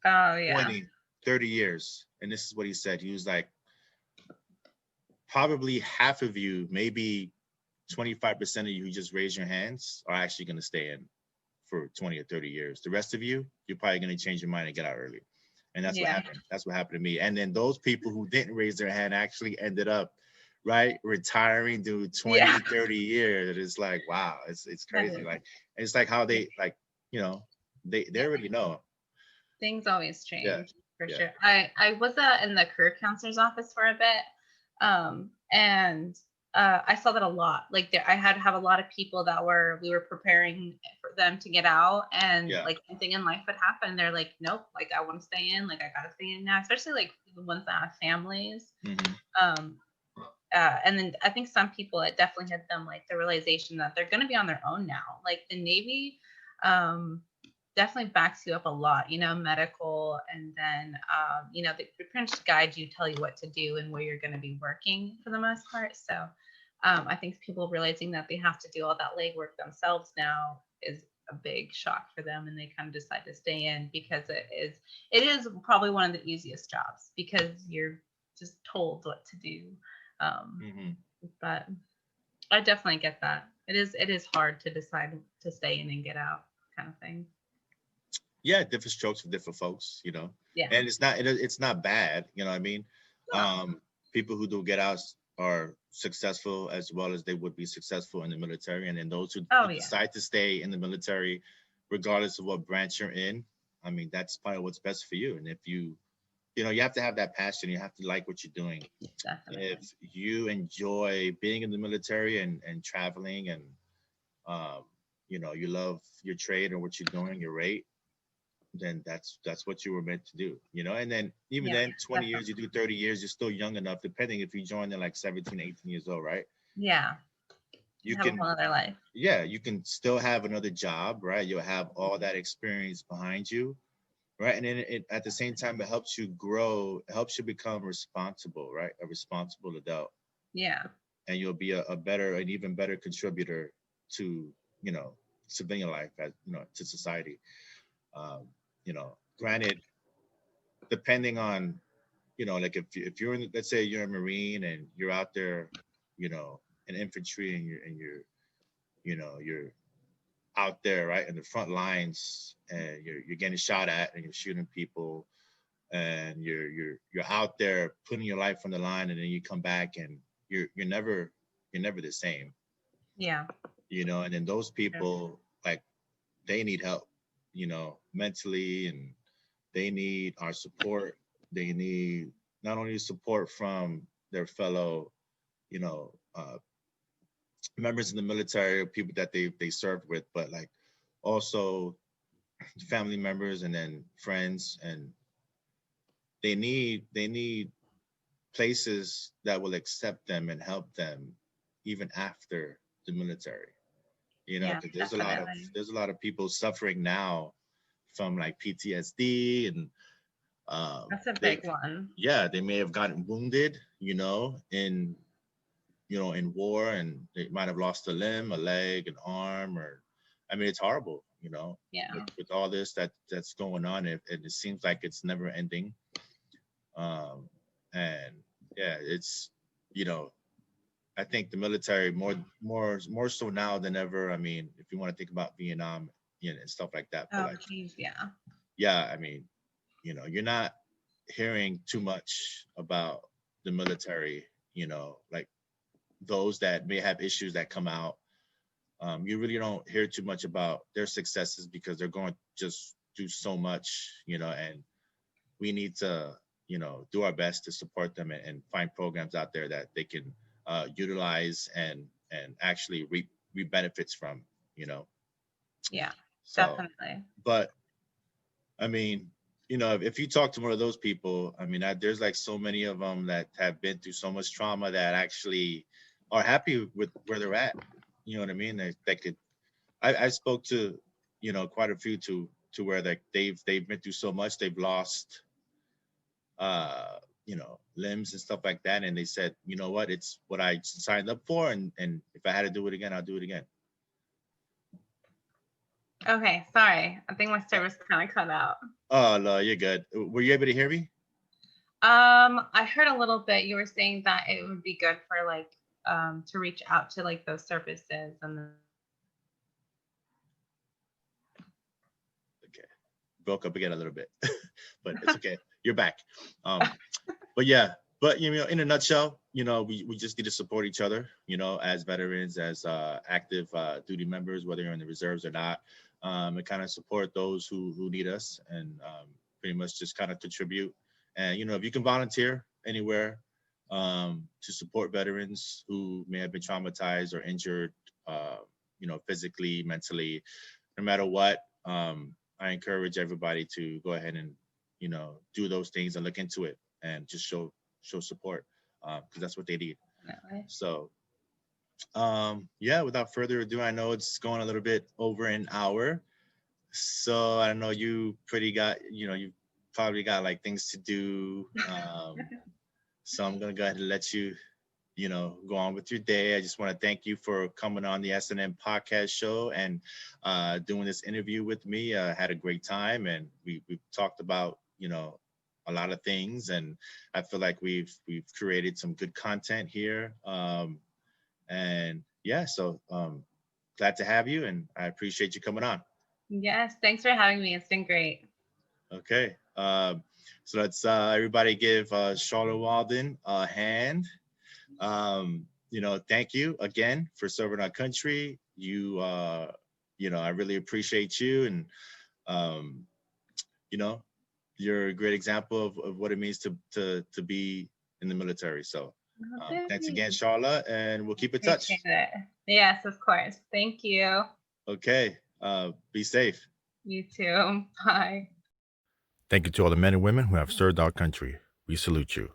Oh, yeah. 20, 30 years. And this is what he said. He was like, probably half of you, maybe 25% of you who just raise your hands are actually going to stay in for 20 or 30 years. The rest of you, you're probably going to change your mind and get out early. And that's what Yeah. happened. That's what happened to me. And then those people who didn't raise their hand actually ended up, right, retiring, doing 20, Yeah. 30 years. It's like, wow, it's That crazy. is. Like, it's like how they, like, you know, they Yeah. already know. Things always Yeah. change for Yeah. sure. I was in the career counselor's office for a bit, and I saw that a lot. Like I had to have a lot of people that we were preparing for them to get out, and Yeah. like something in life would happen. They're like, nope, like I want to stay in. Like I gotta stay in now. Especially like the ones that have families. Mm-hmm. Um, and then I think some people, it definitely hit them like the realization that they're going to be on their own now. Like the Navy definitely backs you up a lot, you know, medical, and then you know, they pretty much guide you, tell you what to do and where you're going to be working for the most part. So I think people realizing that they have to do all that legwork themselves now is a big shock for them, and they kind of decide to stay in because it is probably one of the easiest jobs because you're just told what to do. Mm-hmm. But I definitely get that. It is hard to decide to stay in and get out, kind of thing. Yeah, different strokes for different folks, you know. Yeah. And it's not bad, you know what I mean? No. People who do get out are successful as well as they would be successful in the military. And then those who Oh yeah. decide to stay in the military, regardless of what branch you're in, I mean, that's probably what's best for you. And if you know, you have to have that passion. You have to like what you're doing. Definitely. If you enjoy being in the military and traveling and, um, you know, you love your trade or what you're doing, your rate, then that's what you were meant to do, you know. And then even Yeah. then 20 years, you Definitely. do 30 years, you're still young enough, depending if you join at like 17, 18 years old, right? Yeah. You Have a can, whole other life. yeah, you can still have another job, right? You'll have all that experience behind you, right? And then at the same time, it helps you grow, it helps you become responsible, right? A responsible adult. Yeah. And you'll be a better, an even better contributor to, you know, civilian life, as you know, to society. um, you know, granted, depending on, you know, like if you're in, let's say you're a Marine and you're out there, you know, in infantry, and you're you know, you're out there right in the front lines, and you're getting shot at and you're shooting people, and you're out there putting your life on the line, and then you come back and you're never the same, Yeah. you know. And then those Sure. people, like, they need help, you know, mentally, and they need our support. They need not only support from their fellow, you know, members in the military or people that they served with, but like also family members and then friends. And they need places that will accept them and help them even after the military. You know, Yeah. because Definitely. there's a lot of people suffering now from like PTSD, and That's a they big one. yeah, they may have gotten wounded, you know, in war, and they might have lost a limb, a leg, an arm, or I mean, it's horrible, Yeah. with all this that's going on. It seems like it's never ending. And yeah, it's you know, I think the military more so now than ever. I mean, if you want to think about Vietnam, and stuff like that, but Oh, like, geez. Yeah. yeah, I mean, you're not hearing too much about the military, like those that may have issues that come out. You really don't hear too much about their successes because they're going to just do so much, and we need to, do our best to support them and find programs out there that they can utilize and actually reap benefits from, you know. Yeah. So, Definitely. but I mean, if you talk to one of those people, I mean, there's like so many of them that have been through so much trauma that actually are happy with where they're at. You know what I mean? That could. I spoke to, quite a few to where like they've been through so much, they've lost, limbs and stuff like that, and they said, you know what, it's what I signed up for, and if I had to do it again, I'll do it again. Okay. Sorry. I think my service kind of cut out. Oh no, you're good. Were you able to hear me? I heard a little bit. You were saying that it would be good for like to reach out to like those services and Okay, broke up again a little bit, but it's okay. You're back. But yeah, but in a nutshell, we just need to support each other, as veterans, as active duty members, whether you're in the reserves or not, and kind of support those who need us, and pretty much just kind of contribute. And if you can volunteer anywhere to support veterans who may have been traumatized or injured, physically, mentally, no matter what, I encourage everybody to go ahead and do those things and look into it and just show support, because that's what they need. definitely. So yeah, without further ado, I know it's going a little bit over an hour, so I know you probably got like things to do, so I'm gonna go ahead and let you go on with your day. I just want to thank you for coming on the SNM podcast show and doing this interview with me. Had a great time, and we've talked about a lot of things, and I feel like we've created some good content here. And yeah, so glad to have you, and I appreciate you coming on. Yes. Thanks for having me. It's been great. Okay, so let's everybody give Sharla Walden a hand. Thank you again for serving our country. I really appreciate you, and you know, you're a great example of what it means to be in the military. So thanks again, Sharla, and we'll keep in touch. Appreciate it. Yes, of course. Thank you. Okay, be safe. You too. Bye. Thank you to all the men and women who have served our country. We salute you.